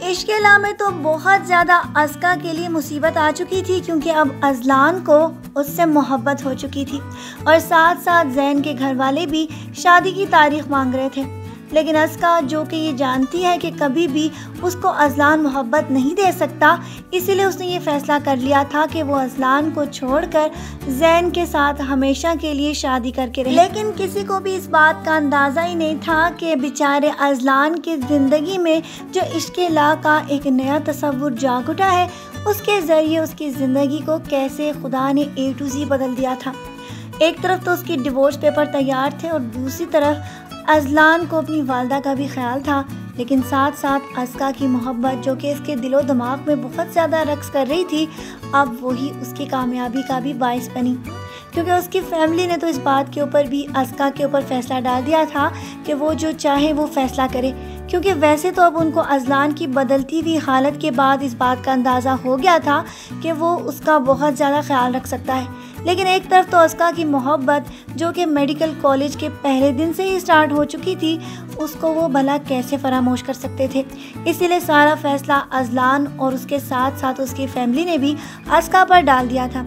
इश्क़-ए-ला में तो बहुत ज़्यादा अस्का के लिए मुसीबत आ चुकी थी, क्योंकि अब अज़लान को उससे मोहब्बत हो चुकी थी और साथ साथ ज़ैन के घर वाले भी शादी की तारीख़ मांग रहे थे। लेकिन अस्का, जो कि ये जानती है कि कभी भी उसको अज़लान मोहब्बत नहीं दे सकता, इसीलिए उसने ये फ़ैसला कर लिया था कि वो अज़लान को छोड़कर ज़ैन के साथ हमेशा के लिए शादी करके रहे। लेकिन किसी को भी इस बात का अंदाज़ा ही नहीं था कि बेचारे अज़लान की ज़िंदगी में जो इश्क़-ए-ला का एक नया तसव्वुर जाग उठा है, उसके ज़रिए उसकी ज़िंदगी को कैसे खुदा ने A to Z बदल दिया था। एक तरफ तो उसकी डिवोर्स पेपर तैयार थे और दूसरी तरफ अज़लान को अपनी वालदा का भी ख्याल था। लेकिन साथ साथ अस्का की मोहब्बत, जो कि इसके दिलो दिमाग में बहुत ज़्यादा रक्स कर रही थी, अब वही उसकी कामयाबी का भी बाइस बनी, क्योंकि उसकी फैमिली ने तो इस बात के ऊपर भी अस्का के ऊपर फ़ैसला डाल दिया था कि वो जो चाहे वो फ़ैसला करे। क्योंकि वैसे तो अब उनको अज़लान की बदलती हुई हालत के बाद इस बात का अंदाज़ा हो गया था कि वो उसका बहुत ज़्यादा ख्याल रख सकता है। लेकिन एक तरफ तो अस्का की मोहब्बत, जो कि मेडिकल कॉलेज के पहले दिन से ही स्टार्ट हो चुकी थी, उसको वो भला कैसे फरामोश कर सकते थे। इसीलिए सारा फ़ैसला अज़लान और उसके साथ साथ उसकी फैमिली ने भी अस्का पर डाल दिया था।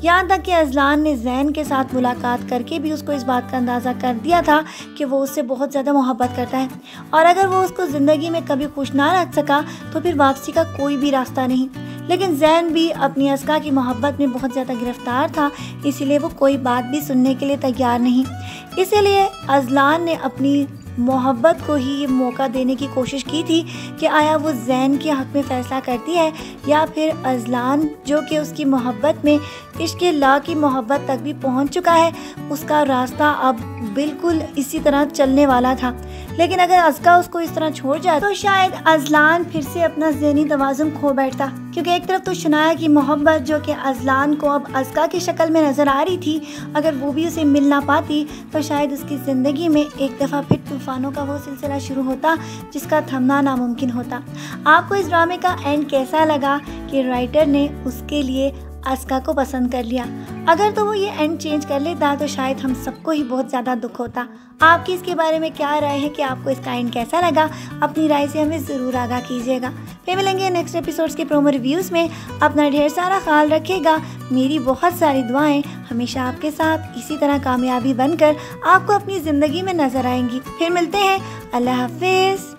यहाँ तक कि अज़लान ने ज़ैन के साथ मुलाकात करके भी उसको इस बात का अंदाज़ा कर दिया था कि वो उससे बहुत ज़्यादा मोहब्बत करता है और अगर वो उसको ज़िंदगी में कभी खुश ना रख सका तो फिर वापसी का कोई भी रास्ता नहीं। लेकिन ज़ैन भी अपनी अस्का की मोहब्बत में बहुत ज़्यादा गिरफ़्तार था, इसीलिए वो कोई बात भी सुनने के लिए तैयार नहीं। इसीलिए अज़लान ने अपनी मोहब्बत को ही ये मौका देने की कोशिश की थी कि आया वो ज़ैन के हक़ में फ़ैसला करती है या फिर अज़लान, जो कि उसकी मोहब्बत में इश्क़-ए-ला की मोहब्बत तक भी पहुंच चुका है, उसका रास्ता अब बिल्कुल इसी तरह चलने वाला था। लेकिन अगर अस्का उसको इस तरह छोड़ जाए तो शायद अज़लान फिर से अपना ज़हनी तवाज़ुन खो बैठता, क्योंकि एक तरफ तो शनाया की मोहब्बत, जो कि अज़लान को अब अस्का की शक्ल में नज़र आ रही थी, अगर वो भी उसे मिल ना पाती तो शायद उसकी ज़िंदगी में एक दफ़ा फिर तूफ़ानों का वो सिलसिला शुरू होता जिसका थमना नामुमकिन होता। आपको इस ड्रामे का एंड कैसा लगा कि राइटर ने उसके लिए अस्का को पसंद कर लिया? अगर तो वो ये एंड चेंज कर लेता तो शायद हम सबको ही बहुत ज़्यादा दुख होता। आपकी इसके बारे में क्या राय है कि आपको इसका एंड कैसा लगा? अपनी राय से हमें ज़रूर आगाह कीजिएगा। फिर मिलेंगे नेक्स्ट एपिसोड्स के प्रोमो रिव्यूज़ में। अपना ढेर सारा ख्याल रखिएगा। मेरी बहुत सारी दुआएं हमेशा आपके साथ इसी तरह कामयाबी बनकर आपको अपनी ज़िंदगी में नज़र आएंगी। फिर मिलते हैं। अल्लाह हाफिज़।